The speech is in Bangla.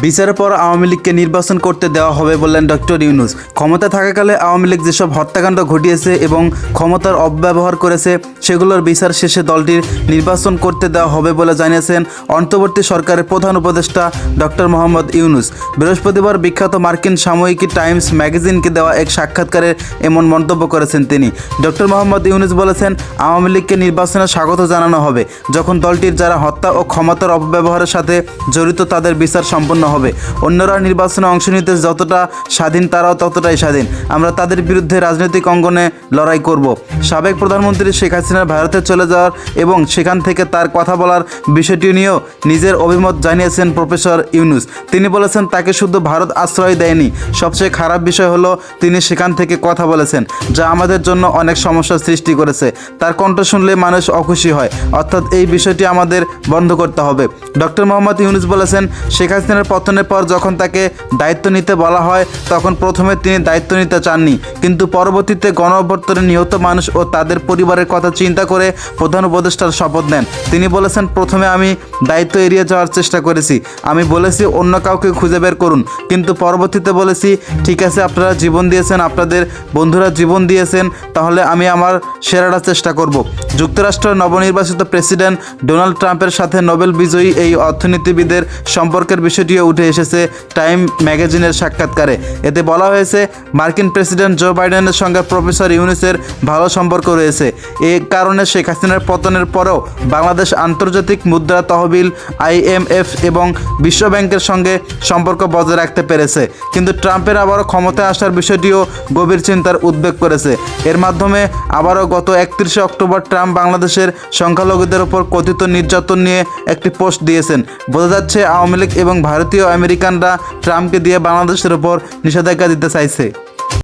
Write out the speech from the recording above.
বিচারের পর আওয়ামী লীগকে নির্বাচন করতে দেওয়া হবে বললেন ডক্টর ইউনূস। ক্ষমতা থাকাকালে আওয়ামী লীগ যেসব হত্যাকাণ্ড ঘটিয়েছে এবং ক্ষমতার অপব্যবহার করেছে সেগুলোর বিচার শেষে দলটির নির্বাচন করতে দেওয়া হবে বলে জানিয়েছেন অন্তর্বর্তী সরকারের প্রধান উপদেষ্টা ডক্টর মোহাম্মদ ইউনূস। বৃহস্পতিবার বিখ্যাত মার্কিন সাময়িকী টাইমস ম্যাগাজিনকে দেওয়া এক সাক্ষাৎকারে এমন মন্তব্য করেছেন তিনি। ডক্টর মোহাম্মদ ইউনূস বলেছেন, আওয়ামী লীগকে নির্বাচনে স্বাগত জানানো হবে যখন দলটির যারা হত্যা ও ক্ষমতার অপব্যবহারের সাথে জড়িত তাদের বিচার সম্পন্ন হবে। অন্যরা নির্বাচনে অংশ নিতে যতটা স্বাধীন তারাও ততটাই স্বাধীন। আমরা তাদের বিরুদ্ধে রাজনৈতিক অঙ্গনে লড়াই করব। সাবেক প্রধানমন্ত্রী শেখ হাসিনার ভারতে চলে যাওয়ার এবং সেখান থেকে তার কথা বলার বিষয়টি নিয়েও নিজের অভিমত জানিয়েছেন প্রফেসর ইউনূস। তিনি বলেছেন, তাকে শুধু ভারত আশ্রয় দেয়নি, সবচেয়ে খারাপ বিষয় হলো তিনি সেখান থেকে কথা বলেছেন, যা আমাদের জন্য অনেক সমস্যার সৃষ্টি করেছে। তার কণ্ঠ শুনলে মানুষ অখুশি হয়, অর্থাৎ এই বিষয়টি আমাদের বন্ধ করতে হবে। ডক্টর মোহাম্মদ ইউনূস বলেছেন, শেখ হাসিনার পতনের পর যখন তাকে দায়িত্ব নিতে বলা হয় তখন প্রথমে তিনি দায়িত্ব নিতে চাননি, কিন্তু পরবর্তীতে গণঅভ্যুত্থানে নিহত মানুষ ও তাদের পরিবারের কথা চিন্তা করে প্রধান উপদেষ্টার শপথ নেন। তিনি বলেছেন, প্রথমে আমি দায়িত্ব এড়িয়ে যাওয়ার চেষ্টা করেছি, আমি বলেছি অন্য কাউকে খুঁজে বের করুন, কিন্তু পরবর্তীতে বলেছি ঠিক আছে, আপনারা জীবন দিয়েছেন, আপনাদের বন্ধুরা জীবন দিয়েছেন, তাহলে আমি আমার সেরাটা চেষ্টা করব। যুক্তরাষ্ট্রের নবনির্বাচিত প্রেসিডেন্ট ডোনাল্ড ট্রাম্পের সাথে নোবেল বিজয়ী এই অর্থনীতিবিদের সম্পর্কের বিষয়টিও উঠে এসেছে টাইম ম্যাগাজিনের সাক্ষাৎকারে। এতে বলা হয়েছে, মার্কিন প্রেসিডেন্ট জো বাইডেনের সঙ্গে প্রফেসর ইউনূসের ভালো সম্পর্ক রয়েছে। এ কারণে শেখ হাসিনার পতনের পরেও বাংলাদেশ আন্তর্জাতিক মুদ্রা তহবিল IMF এবং বিশ্বব্যাংকের সঙ্গে সম্পর্ক বজায় রাখতে পেরেছে। কিন্তু ট্রাম্পের আবারও ক্ষমতায় আসার বিষয়টিও গভীর চিন্তার উদ্বেগ করেছে। এর মাধ্যমে আবারও গত 31শে অক্টোবর ট্রাম্প বাংলাদেশের সংখ্যালঘুদের ওপর কথিত নির্যাতন নিয়ে একটি পোস্ট দিয়েছেন। বোঝা যাচ্ছে আওয়ামী লীগ এবং ভারতীয় আমেরিকানরা ট্রাম্পকে দিয়ে বাংলাদেশের ওপর নিষেধাজ্ঞা দিতে চাইছে।